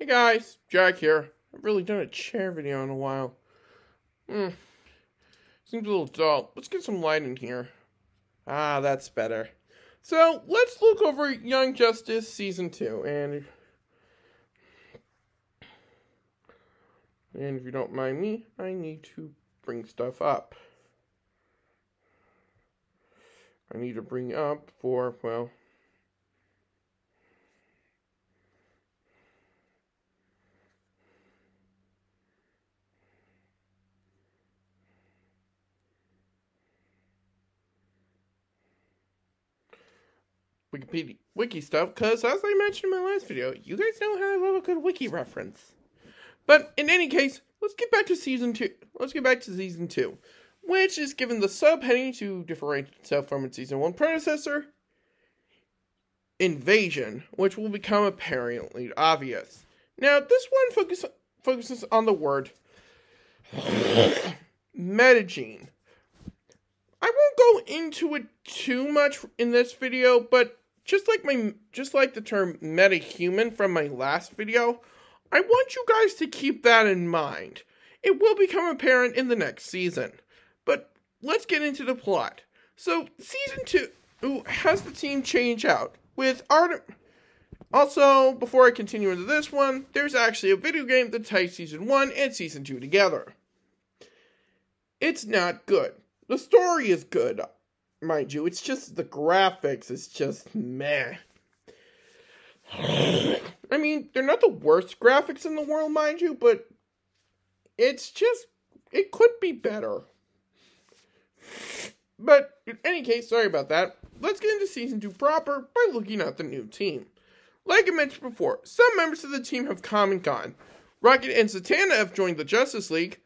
Hey guys, Jack here. I've really done a chair video in a while. Seems a little dull. Let's get some light in here. Ah, that's better. So, let's look over Young Justice Season 2, and if you don't mind me, I need to bring stuff up. I need to bring up for, well, Wikipedia wiki stuff, because as I mentioned in my last video, you guys know how I love a good wiki reference. But in any case, let's get back to Season 2. Which is given the subheading to differentiate itself from its Season 1 predecessor, Invasion, which will become apparently obvious. Now, this one focuses on the word metagene. I won't go into it too much in this video, but just like the term metahuman from my last video, I want you guys to keep that in mind. It will become apparent in the next season. But let's get into the plot. So, Season 2 has the team change out with Also, before I continue into this one, there's actually a video game that ties Season 1 and Season 2 together. It's not good. The story is good, mind you. It's just the graphics is just meh. I mean, they're not the worst graphics in the world, mind you, but it could be better. But in any case, sorry about that. Let's get into Season 2 proper by looking at the new team. Like I mentioned before, some members of the team have come and gone. Rocket and Zatanna have joined the Justice League.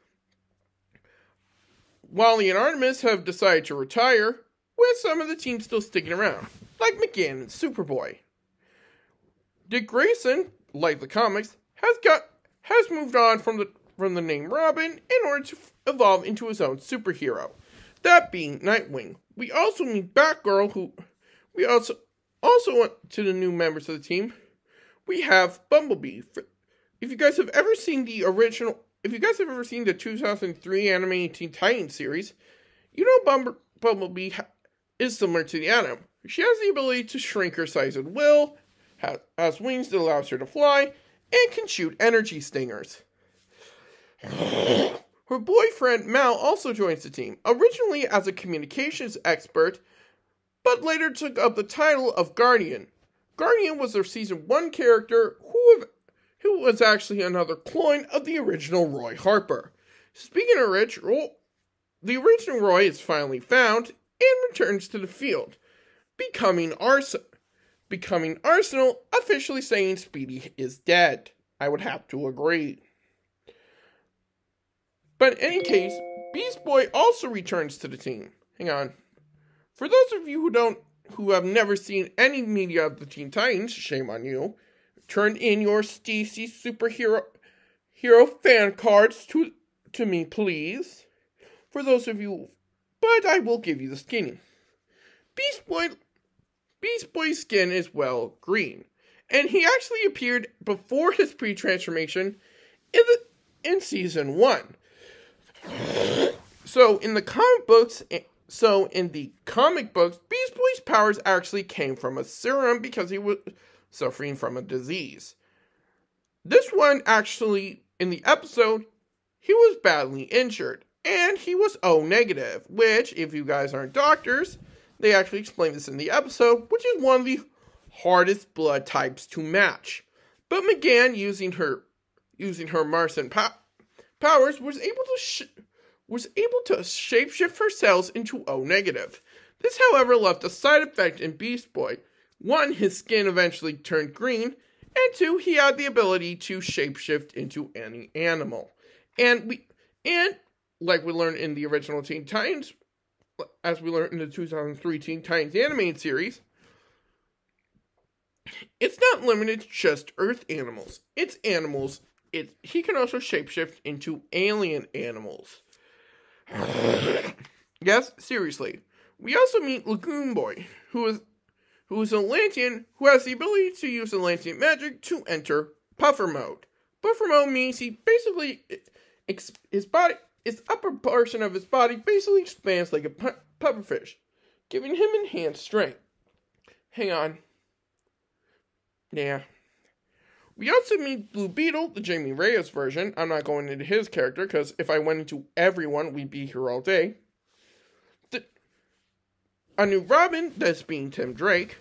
Wally and Artemis have decided to retire, with some of the team still sticking around, like McGann and Superboy. Dick Grayson, like the comics, has moved on from the name Robin in order to evolve into his own superhero, that being Nightwing. We also meet Batgirl, we also want to the new members of the team. We have Bumblebee. If you guys have ever seen the 2003 animated Teen Titans series, you know Bumblebee is similar to the Atom. She has the ability to shrink her size at will, has wings that allows her to fly, and can shoot energy stingers. Her boyfriend, Mal, also joins the team, originally as a communications expert, but later took up the title of Guardian. Guardian was their Season 1 character who was actually another clone of the original Roy Harper. Speaking of which, the original Roy is finally found and returns to the field, becoming Arsenal, officially saying Speedy is dead. I would have to agree. But in any case, Beast Boy also returns to the team. Hang on. For those of you who have never seen any media of the Teen Titans, shame on you. Turn in your Stacy superhero fan cards to me, please. For those of you, but I will give you the skin. Beast Boy's skin is, well, green. And he actually appeared before his pre-transformation in Season 1. So in the comic books, Beast Boy's powers actually came from a serum because he was suffering from a disease. This one actually, in the episode, he was badly injured, and he was O negative, which, if you guys aren't doctors, they actually explain this in the episode, which is one of the hardest blood types to match. But McGann, using her Martian powers, was able to shapeshift her cells into O negative. This, however, left a side effect in Beast Boy. 1, his skin eventually turned green, and 2, he had the ability to shapeshift into any animal. And like we learned in the original Teen Titans, as we learned in the 2003 Teen Titans animated series, it's not limited to just Earth animals. It's animals. He can also shapeshift into alien animals. Yes, seriously. We also meet Lagoon Boy, who is an Atlantean who has the ability to use Atlantean magic to enter puffer mode. Puffer mode means he basically, his upper portion of his body basically expands like a pufferfish, giving him enhanced strength. Hang on. Yeah. We also meet Blue Beetle, the Jamie Reyes version. I'm not going into his character, because if I went into everyone, we'd be here all day. A new Robin, that's being Tim Drake.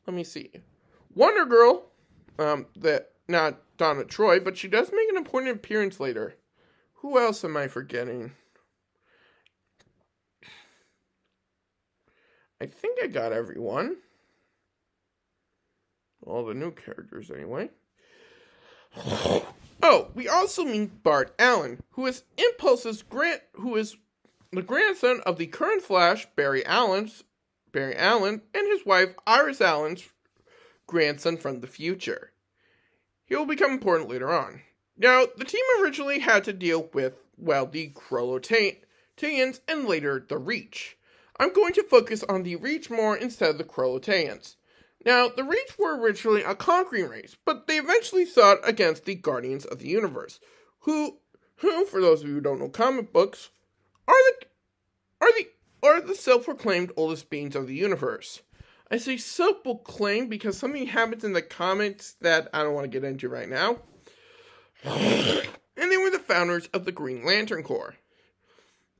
Let me see. Wonder Girl, that not Donna Troy, but she does make an important appearance later. Who else am I forgetting? I think I got everyone. All the new characters, anyway. Oh, we also meet Bart Allen, who is Impulse's who is the grandson of the current Flash, Barry Allen, and his wife, Iris Allen's grandson from the future. He will become important later on. Now, the team originally had to deal with, well, the Krolotayans and later the Reach. I'm going to focus on the Reach more instead of the Krolotayans. Now, the Reach were originally a conquering race, but they eventually fought against the Guardians of the Universe, who, for those of you who don't know comic books, are the self-proclaimed oldest beings of the universe. I say self-proclaimed because something happens in the comics that I don't want to get into right now. And they were the founders of the Green Lantern Corps.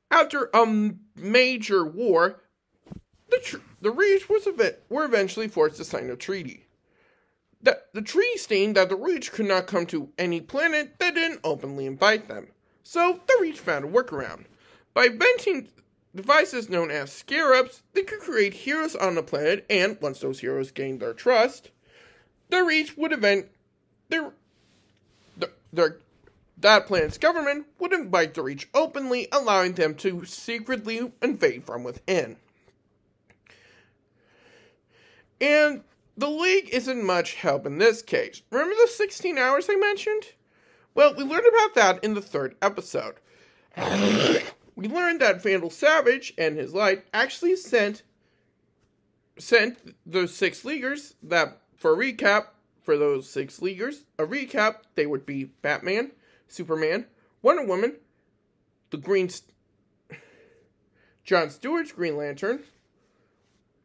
After a major war, the Reach were eventually forced to sign a treaty. The treaty stated that the Reach could not come to any planet that didn't openly invite them. So the Reach found a workaround. By inventing devices known as Scarabs, they could create heroes on the planet, and once those heroes gained their trust, the Reach would that planet's government would invite the Reach openly, allowing them to secretly invade from within. And the League isn't much help in this case. Remember the 16 hours I mentioned? Well, we learned about that in the 3rd episode. We learned that Vandal Savage and his light actually sent those 6 Leaguers that, for those 6 Leaguers, they would be Batman, Superman, Wonder Woman, John Stewart's Green Lantern,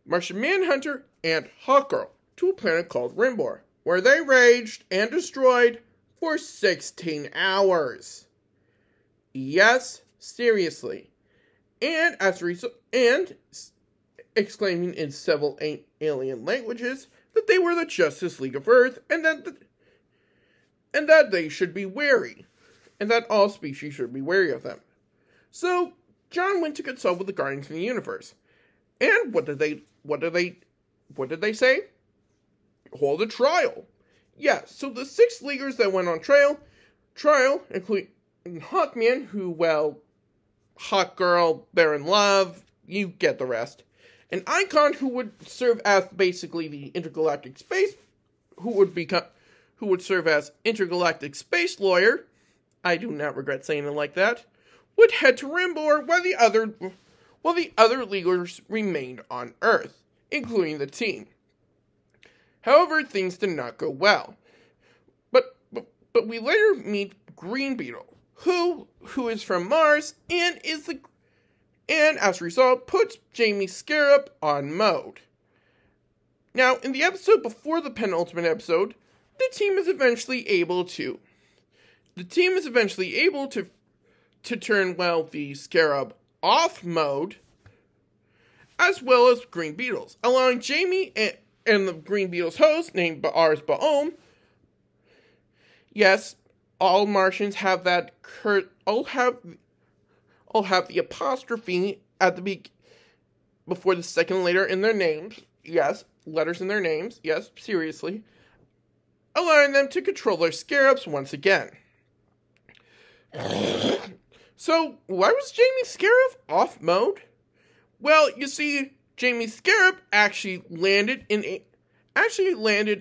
Martian Manhunter, and Hawkgirl to a planet called Rimbor, where they raged and destroyed for 16 hours. Yes, seriously. And exclaiming in several alien languages that they were the Justice League of Earth, and that they should be wary, and that all species should be wary of them. So John went to consult with the Guardians of the Universe. And what did they say? Hold a trial. Yes, so the 6 Leaguers that went on trial, including Hawkman, who, well, Hawkgirl, they're in love, you get the rest. And Icon, who would serve as basically the intergalactic space, who would serve as intergalactic space lawyer, I do not regret saying it like that, would head to Rimbor while the other Leaguers remained on Earth, including the team. However, things did not go well. But we later meet Green Beetle, who is from Mars and as a result puts Jamie Scarab on mode. Now, in the episode before the penultimate episode, the team is eventually able to turn, well, the Scarab off mode, as well as Green Beetles, allowing Jamie and the Green Beetle's host, named Ba'ar's Ba'om. Yes, all Martians have that all have the apostrophe at the before the second letter in their names. Yes, letters in their names. Yes, seriously. Allowing them to control their scarabs once again. So, why was Jamie Scarab off mode? Well, you see, Jamie Scarab actually landed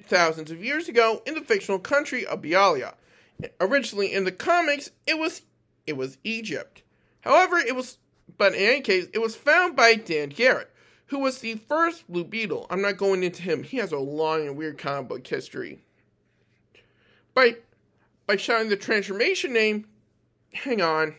thousands of years ago in the fictional country of Bialia. Originally in the comics, it was Egypt. However, but in any case, it was found by Dan Garrett, who was the first Blue Beetle. I'm not going into him. He has a long and weird comic book history. by shouting the transformation name. Hang on.